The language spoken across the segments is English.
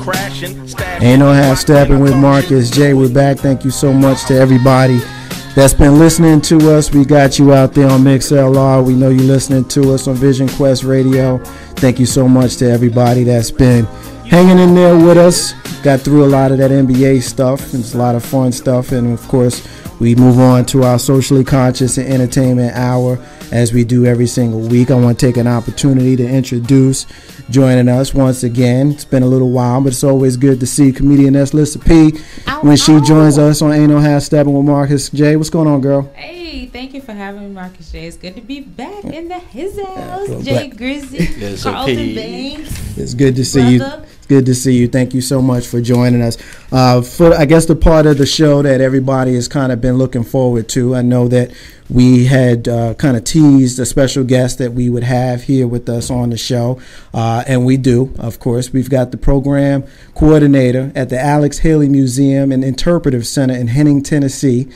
Ain't no half stepping with Marcus J. We're back. Thank you so much to everybody that's been listening to us. We got you out there on MixLR. We know you're listening to us on Vision Quest Radio. Thank you so much to everybody that's been hanging in there with us. Got through a lot of that NBA stuff. It's a lot of fun stuff. And, of course, we move on to our socially conscious and entertainment hour as we do every single week. I want to take an opportunity to introduce joining us once again. It's been a little while, but it's always good to see comedian Lisa P when she joins us on Ain't No Half Steppin' with Marcus J. What's going on, girl? Hey, thank you for having me, Marcus J. It's good to be back in his house. Jay Grizzy, Carlton Banks. It's good to see you. It's good to see you. Thank you so much for joining us. For, I guess, the part of the show that everybody has kind of been looking forward to. I know that we had kind of teased a special guest that we would have here with us on the show, and we do, of course. We've got the program coordinator at the Alex Haley Museum and Interpretive Center in Henning, Tennessee.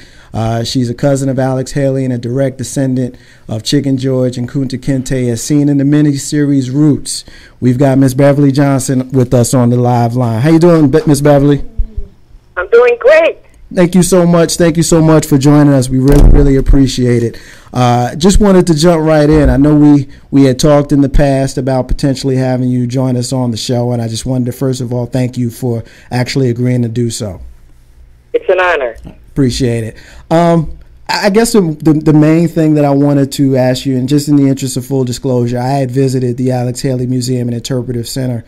She's a cousin of Alex Haley and a direct descendant of Chicken George and Kunta Kinte, as seen in the miniseries Roots. We've got Miss Beverly Johnson with us on the live line. How you doing, Miss Beverly? I'm doing great. Thank you so much. Thank you so much for joining us. We really, really appreciate it. Just wanted to jump right in. I know we had talked in the past about potentially having you join us on the show, and I just wanted to first of all thank you for actually agreeing to do so. It's an honor. Appreciate it. I guess the main thing that I wanted to ask you, and just in the interest of full disclosure, I had visited the Alex Haley Museum and Interpretive Center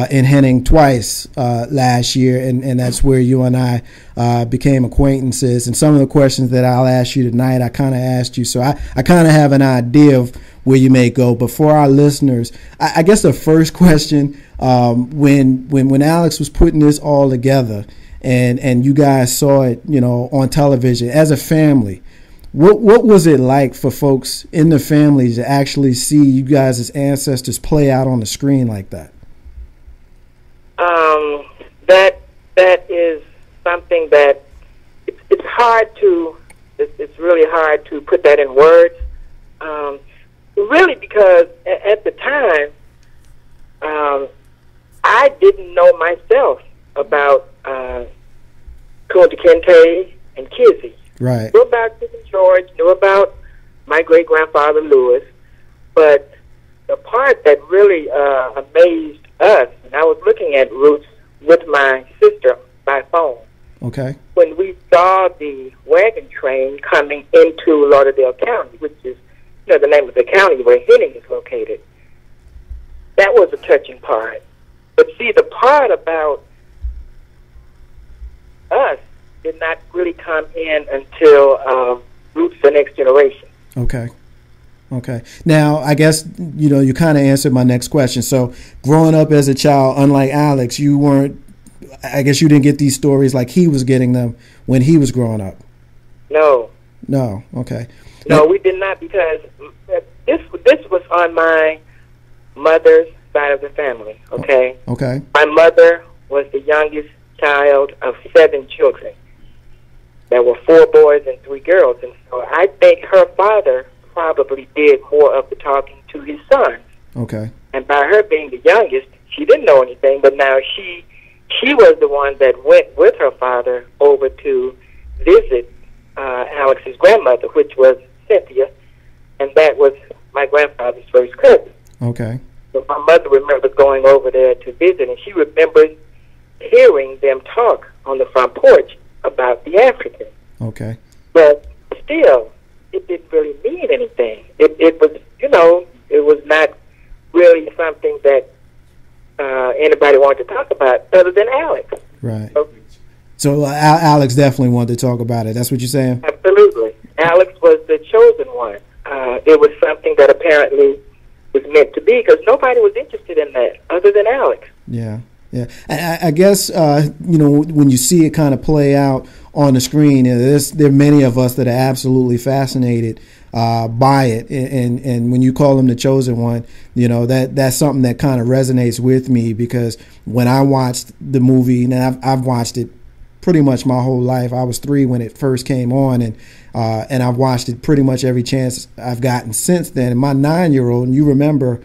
in Henning twice last year, and that's where you and I became acquaintances. And some of the questions that I'll ask you tonight, I kind of asked you, so I kind of have an idea of where you may go. But for our listeners, I guess the first question, when Alex was putting this all together, and you guys saw it, on television as a family, what was it like for folks in the family to actually see you guys as ancestors play out on the screen like that? That is something that it's hard to, it's really hard to put that in words. Really, because at the time, I didn't know myself about Kunta Kinte and Kizzy. Right. Knew about Chicken George, knew about my great-grandfather Lewis, but the part that really amazed us, and I was looking at Roots with my sister by phone. Okay. When we saw the wagon train coming into Lauderdale County, which is the name of the county where Henning is located, that was a touching part. But see, the part about us did not really come in until Roots: The Next Generation. Okay. Now, I guess, you kind of answered my next question. So growing up as a child, unlike Alex, you didn't get these stories like he was getting them when he was growing up. No. Okay. No, we did not, because this was on my mother's side of the family, okay? Okay. My mother was the youngest child of 7 children. There were 4 boys and 3 girls, and so I think her father probably did more of the talking to his sons. Okay. And by her being the youngest, she didn't know anything, but now she was the one that went with her father over to visit Alex's grandmother, which was Cynthia, and that was my grandfather's first cousin. Okay. So my mother remembers going over there to visit, and she remembers hearing them talk on the front porch about the Africans. Okay. But still, it didn't really mean anything. It was, it was not really something that anybody wanted to talk about other than Alex. Right. So Alex definitely wanted to talk about it. That's what you're saying? Absolutely. Alex was the chosen one. It was something that apparently was meant to be, because nobody was interested in that other than Alex. Yeah. I guess, when you see it kind of play out on the screen, there are many of us that are absolutely fascinated by it. And when you call him the chosen one, that's something that kind of resonates with me, because when I watched the movie, and I've watched it pretty much my whole life. I was 3 when it first came on, and I've watched it pretty much every chance I've gotten since then. And my 9-year-old, and you remember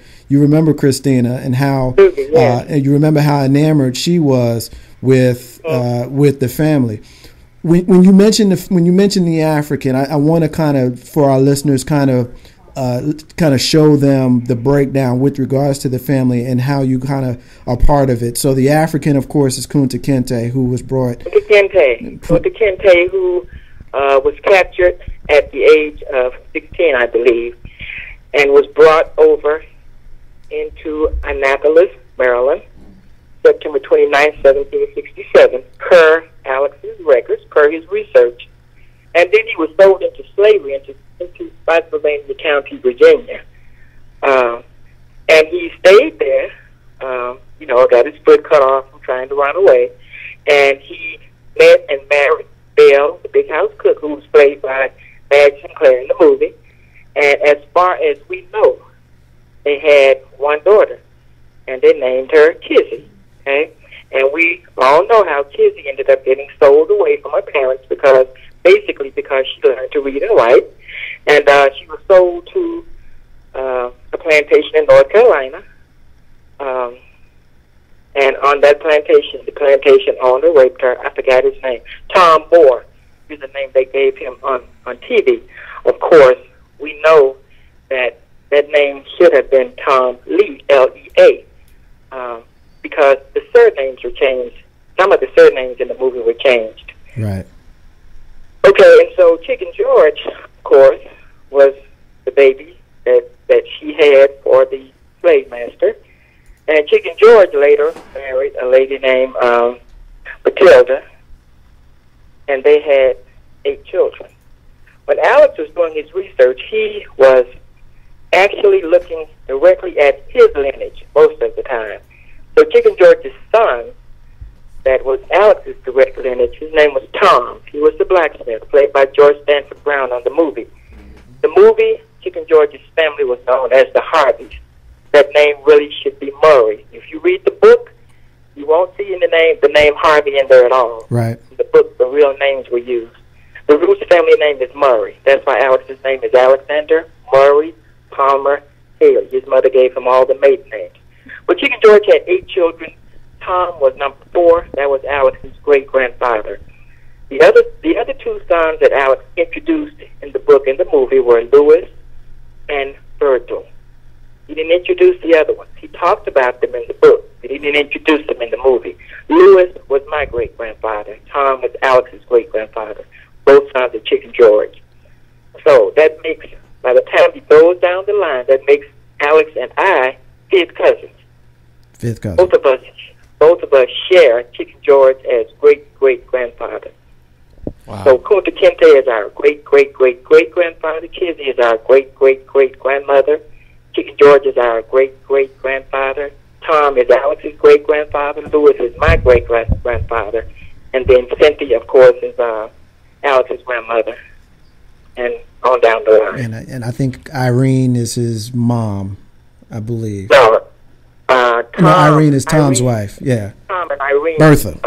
Christina, and how and you remember how enamored she was with the family. When you mention the African, I want to kind of, for our listeners, kind of show them the breakdown with regards to the family and how you kind of are part of it. So the African, of course, is Kunta Kinte, who was brought. Kunta Kinte, who was captured at the age of 16, I believe, and was brought over into Annapolis, Maryland, September 29, 1767, per Alex's records, per his research. And then he was sold into slavery into Spotsylvania County, Virginia. And he stayed there, got his foot cut off from trying to run away. And he met and married Belle, the big house cook, who was played by Madge Sinclair in the movie. And as far as we know, they had one daughter, and they named her Kizzy. Okay? And we all know how Kizzy ended up getting sold away from her parents because she learned to read and write. And she was sold to a plantation in North Carolina. And on that plantation, the plantation owner raped her. I forgot his name. Tom Moore is the name they gave him on TV. Of course, we know that name should have been Tom Lee, L-E-A, because the surnames were changed. Some of the surnames in the movie were changed. Right. Okay, and so Chicken George, of course, was the baby that she had for the slave master. And Chicken George later married a lady named Matilda, and they had 8 children. When Alex was doing his research, he was actually looking directly at his lineage most of the time. So Chicken George's son, that was Alex's direct lineage, his name was Tom. He was the blacksmith, played by George Stanford Brown on the movie. The movie, Chicken George's family was known as the Harveys. That name really should be Murray. If you read the book, you won't see in the name Harvey in there at all. Right. In the book, the real names were used. The Roots family name is Murray. That's why Alex's name is Alexander Murray Palmer Haley. His mother gave him all the maiden names. But Chicken George had 8 children. Tom was number 4. That was Alex's great-grandfather. The other 2 sons that Alex introduced in the book and the movie were Louis and Virgil. He didn't introduce the other ones. He talked about them in the book, but he didn't introduce them in the movie. Louis was my great-grandfather. Tom was Alex's great-grandfather. Both sons of Chicken George. So that makes, by the time he goes down the line, that makes Alex and I 5th cousins. 5th cousin. Both of us share Chicken George as great-great-grandfather. Wow. So Kunta Kinte is our great-great-great-great-grandfather. Kizzy is our great-great-great-grandmother. Chicken George is our great-great-grandfather. Tom is Alex's great-grandfather. Louis is my great-grandfather. And then Cynthia, of course, is Alex's grandmother. And on down the line. And I think Irene is his mom, I believe. No, Irene is Tom's wife. Yeah. Tom and Irene Bertha.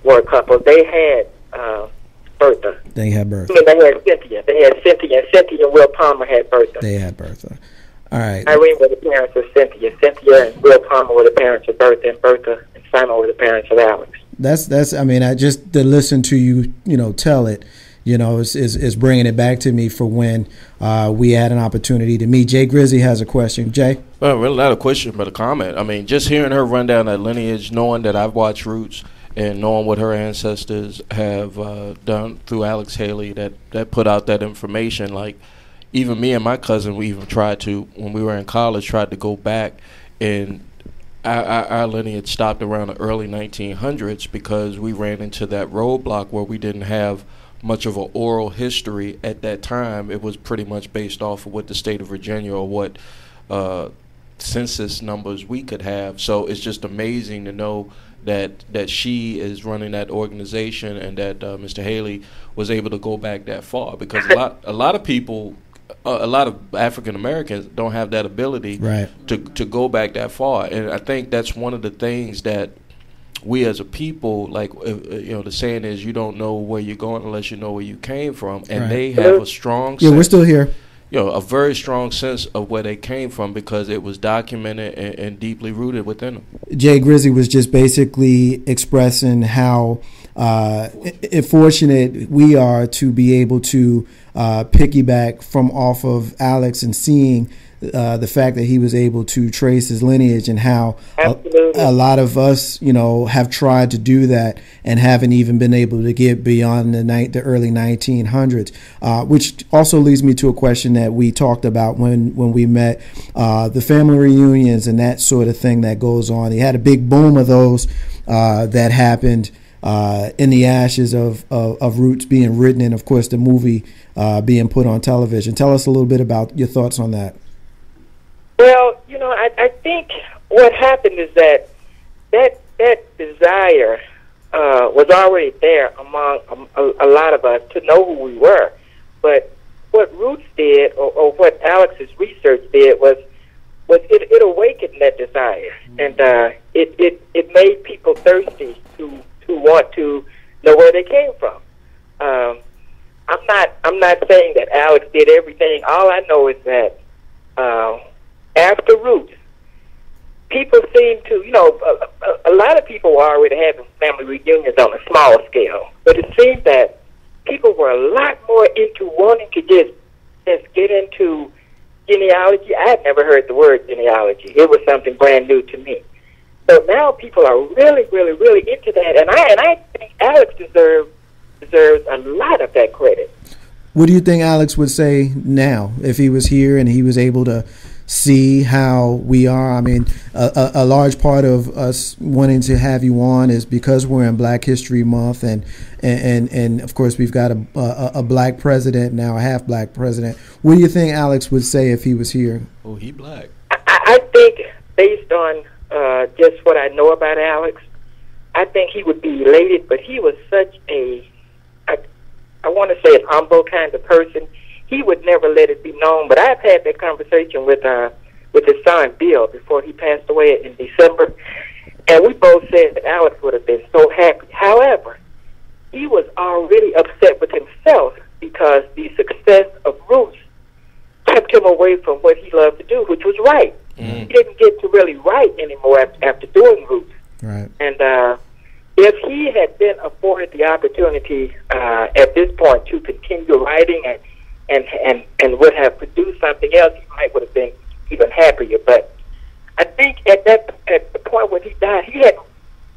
Were a couple. They had Bertha. They had Bertha. I mean, they had Cynthia. And Cynthia and Will Palmer had Bertha. They had Bertha. All right. Irene were the parents of Cynthia. Cynthia and Will Palmer were the parents of Bertha, and Bertha and Simon were the parents of Alex. That's. I mean, I just to listen to you, tell it, is bringing it back to me for when we had an opportunity to meet. Jay Grizzy has a question. Jay. Well, really not a question, but a comment. I mean, just hearing her run down that lineage, knowing that I've watched Roots, and knowing what her ancestors have done through Alex Haley, that put out that information, like. Even me and my cousin, we even tried to, when we were in college, tried to go back, and our lineage stopped around the early 1900s because we ran into that roadblock where we didn't have much of an oral history at that time. It was pretty much based off of what the state of Virginia or what census numbers we could have. So it's just amazing to know that she is running that organization and that Mr. Haley was able to go back that far, because a lot of people. A lot of African Americans don't have that ability right. to go back that far, and I think that's one of the things that we as a people, like the saying is, you don't know where you're going unless you know where you came from, and they have a strong sense, we're still here. A very strong sense of where they came from because it was documented and deeply rooted within them. Jay Grizzy was just basically expressing how fortunate we are to be able to piggyback from off of Alex and seeing the fact that he was able to trace his lineage and how a lot of us, have tried to do that and haven't even been able to get beyond the early 1900s, which also leads me to a question that we talked about when we met, the family reunions and that sort of thing that goes on. He had a big boom of those that happened in the ashes of Roots being written and, of course, the movie being put on television. Tell us a little bit about your thoughts on that. Well, I think what happened is that desire was already there among a lot of us to know who we were. But what Roots did, or what Alex's research did, was it awakened that desire, and it made people thirsty to want to know where they came from. I'm not saying that Alex did everything. All I know is that after Roots, people seem to, a lot of people were already having family reunions on a small scale, but it seemed that people were a lot more into wanting to just get into genealogy. I had never heard the word genealogy. It was something brand new to me. So now people are really, really, really into that, and I think Alex deserves a lot of that credit. What do you think Alex would say now if he was here and he was able to see how we are? I mean, a large part of us wanting to have you on is because we're in Black History Month, and of course we've got a black president now, a half black president. What do you think Alex would say if he was here? Oh, he black. I think based on just what I know about Alex, I think he would be elated, but he was such I want to say an humble kind of person. He would never let it be known, but I've had that conversation with his son, Bill, before he passed away in December, and we both said that Alex would have been so happy. However, he was already upset with himself because the success of Roots kept him away from what he loved to do, which was write. He didn't get to really write anymore after doing Roots. Right. And if he had been afforded the opportunity at this point to continue writing and would have produced something else, he might would have been even happier. But I think at the point when he died,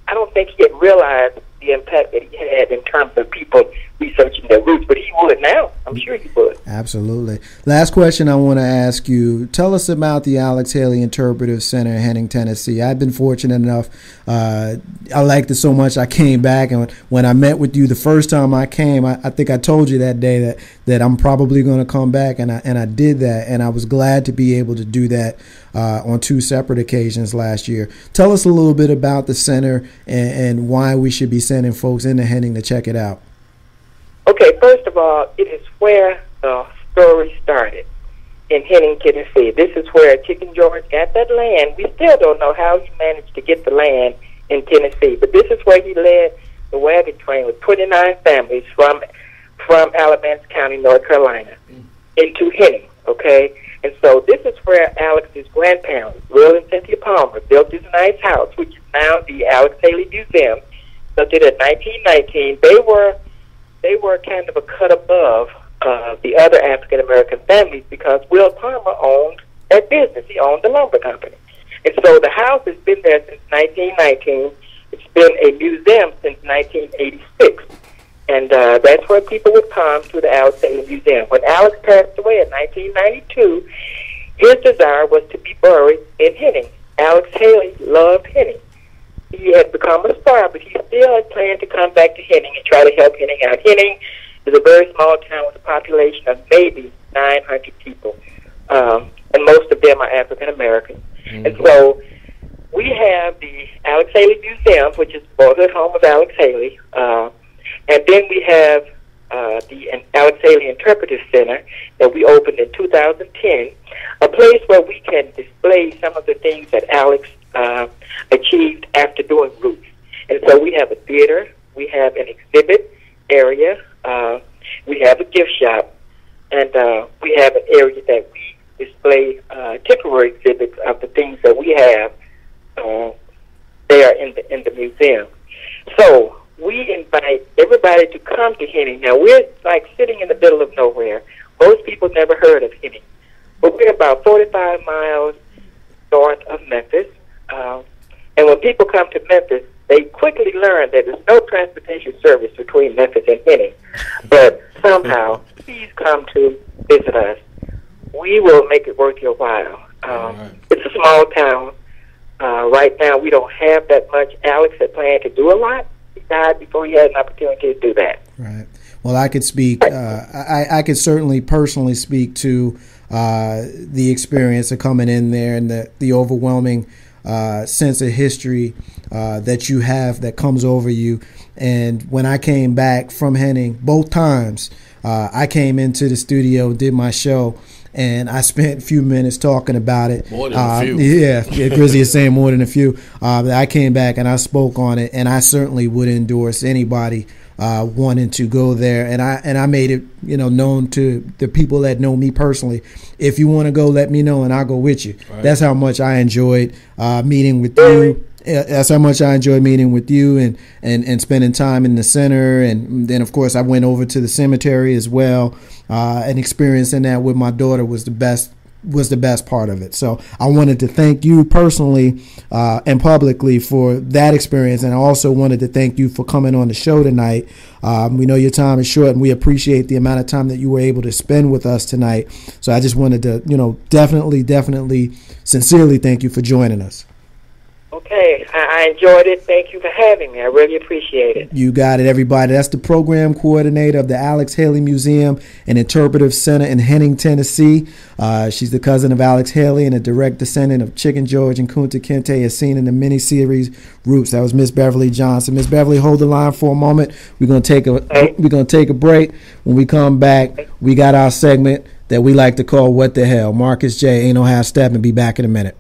I don't think he had realized the impact that he had in terms of people researching their roots, but he would now. I'm sure he would. Absolutely. Last question I want to ask you. Tell us about the Alex Haley Interpretive Center in Henning, Tennessee. I've been fortunate enough. I liked it so much I came back, and when I met with you the first time I came, I think I told you that day that I'm probably going to come back, and I did that, and I was glad to be able to do that on 2 separate occasions last year. Tell us a little bit about the center and why we should be sending folks into Henning to check it out. Okay, first of all, it is where the story started, in Henning, Tennessee. This is where Chicken George got that land. We still don't know how he managed to get the land in Tennessee, but this is where he led the wagon train with 29 families from Alamance County, North Carolina, into Henning, okay? And so this is where Alex's grandparents, Will and Cynthia Palmer, built this nice house, which is now the Alex Haley Museum. Built it in 1919. They were kind of a cut above the other African-American families because Will Palmer owned that business. He owned the lumber company. And so the house has been there since 1919. It's been a museum since 1986. And that's where people would come to the Alex Haley Museum. When Alex passed away in 1992, his desire was to be buried in Henning. Alex Haley loved Henning. He had become a star, but he still had planned to come back to Henning and try to help Henning out. Henning is a very small town with a population of maybe 900 people, and most of them are African American. Mm-hmm. And so we have the Alex Haley Museum, which is the boyhood home of Alex Haley, and then we have the Alex Haley Interpretive Center that we opened in 2010, a place where we can display some of the things that Alex achieved after doing Roots. And so we have a theater, we have an exhibit area, we have a gift shop, and we have an area that we display temporary exhibits of the things that we have there in the museum. So we invite everybody to come to Henning. Now, we're like sitting in the middle of nowhere. Most people never heard of Henning. But we're about 45 miles north of Memphis. And when people come to Memphis, they quickly learn that there's no transportation service between Memphis and Henning. But somehow, please come to visit us. We will make it worth your while. It's a small town. Right now, we don't have that much. Alex had planned to do a lot. He died before he had an opportunity to do that. Right. Well, I could speak. I could certainly personally speak to the experience of coming in there and the overwhelming sense of history that you have that comes over you. And when I came back from Henning, both times, I came into the studio, did my show, and I spent a few minutes talking about it. More than a few. Yeah, Grizzy is saying more than a few. I came back and I spoke on it, and I certainly would endorse anybody wanting to go there. And I made it, known to the people that know me personally. If you want to go, let me know, and I'll go with you. Right. That's how much I enjoyed meeting with you. That's how much I enjoyed meeting with you and spending time in the center. And then, of course, I went over to the cemetery as well. And experiencing that with my daughter was the best part of it. So I wanted to thank you personally and publicly for that experience. And I also wanted to thank you for coming on the show tonight. We know your time is short, and we appreciate the amount of time that you were able to spend with us tonight. So I just wanted to, definitely, sincerely thank you for joining us. Okay, I enjoyed it. Thank you for having me. I really appreciate it. You got it, everybody. That's the program coordinator of the Alex Haley Museum and Interpretive Center in Henning, Tennessee. She's the cousin of Alex Haley and a direct descendant of Chicken George and Kunta Kinte, as seen in the miniseries Roots. That was Miss Beverly Johnson. Miss Beverly, hold the line for a moment. We're gonna take a break. When we come back, we got our segment that we like to call "What the Hell." Marcus J. Ain't No Half Steppin'. Be back in a minute.